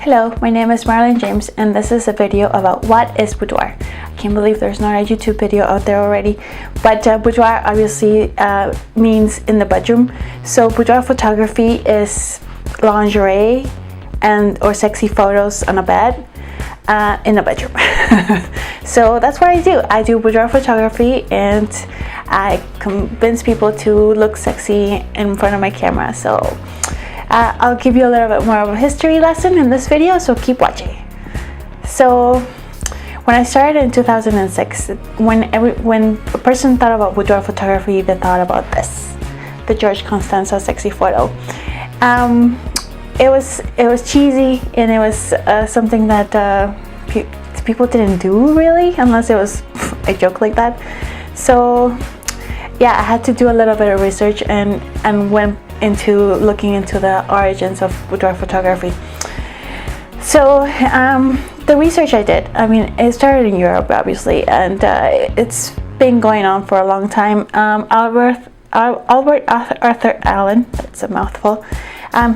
Hello, my name is Marilyn James and this is a video about what is boudoir. I can't believe there's not a YouTube video out there already, but boudoir obviously means in the bedroom. So boudoir photography is lingerie or sexy photos on a bed in the bedroom. So that's what I do. I do boudoir photography and I convince people to look sexy in front of my camera. So I'll give you a little bit more of a history lesson in this video, so keep watching. So when I started in 2006, when a person thought about boudoir photography, they thought about this, the George Costanza sexy photo. It was cheesy and it was something that people didn't do really, unless it was a joke like that. So yeah, I had to do a little bit of research and went into looking into the origins of boudoir photography. So the research I did, I mean, it started in Europe obviously, and it's been going on for a long time. Albert Arthur Allen, that's a mouthful.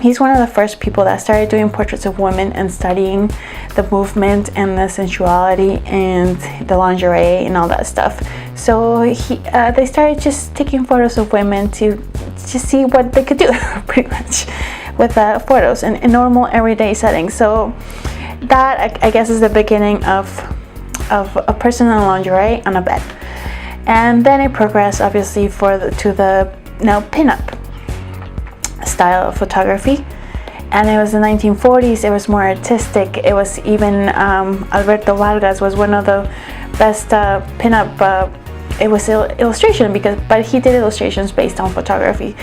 He's one of the first people that started doing portraits of women and studying the movement and the sensuality and the lingerie and all that stuff. So they started just taking photos of women to see what they could do pretty much with photos in normal everyday settings. So that I guess is the beginning of a person in lingerie on a bed, and then it progressed obviously to the now pinup style of photography. And it was the 1940s. It was more artistic. It was even Alberto Vargas was one of the best pinup. It was illustration but he did illustrations based on photography.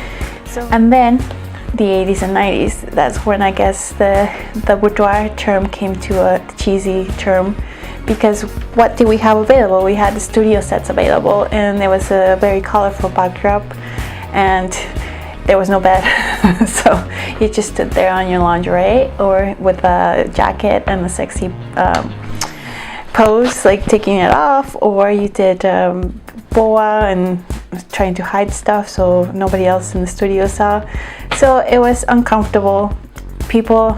So, and then the 80s and 90s, that's when I guess the boudoir term came to a cheesy term, because what did we have available? We had the studio sets available, and there was a very colorful backdrop, and there was no bed. So you just stood there on your lingerie or with a jacket and a sexy pose, like taking it off, or you did boa and trying to hide stuff so nobody else in the studio saw. So it was uncomfortable. People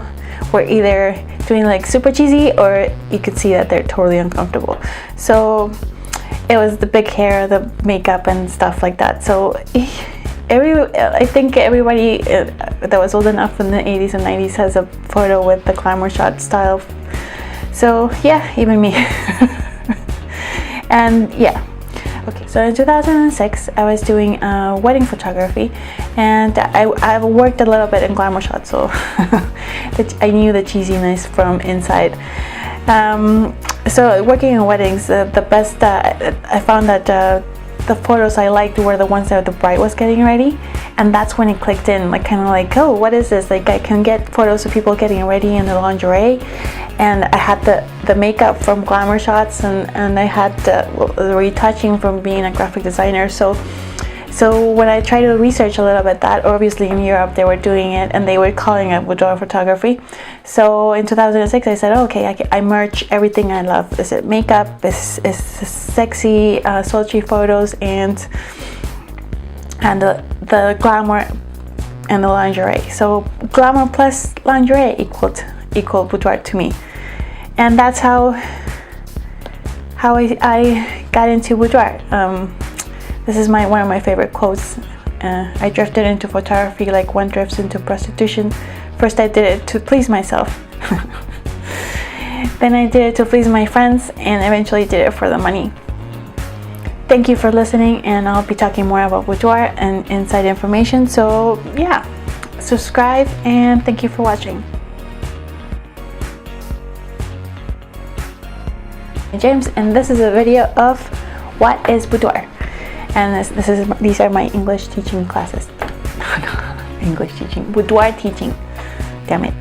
were either doing like super cheesy, or you could see that they're totally uncomfortable. So it was the big hair, the makeup and stuff like that. So I think everybody that was old enough in the 80s and 90s has a photo with the glamour shot style. So yeah, even me. And yeah, okay, so in 2006 I was doing wedding photography, and I worked a little bit in glamour shots, so I knew the cheesiness from inside. So working in weddings, the best I found that the photos I liked were the ones that the bride was getting ready, and that's when it clicked in, like kind of like, oh, what is this? Like I can get photos of people getting ready in the lingerie, and I had the makeup from glamour shots, and I had the retouching from being a graphic designer. So when I tried to research a little bit that, obviously in Europe they were doing it and they were calling it boudoir photography. So in 2006 I said, okay, I merge everything I love. Is it makeup, is sexy, sultry photos, and the glamour and the lingerie. So glamour plus lingerie equal boudoir to me. And that's how I got into boudoir. This is one of my favorite quotes. I drifted into photography like one drifts into prostitution. First I did it to please myself. Then I did it to please my friends, and eventually did it for the money. Thank you for listening, and I'll be talking more about boudoir and inside information. So yeah, subscribe, and thank you for watching. James, and this is a video of what is boudoir. And these are my English teaching classes. English teaching, boudoir teaching. Damn it.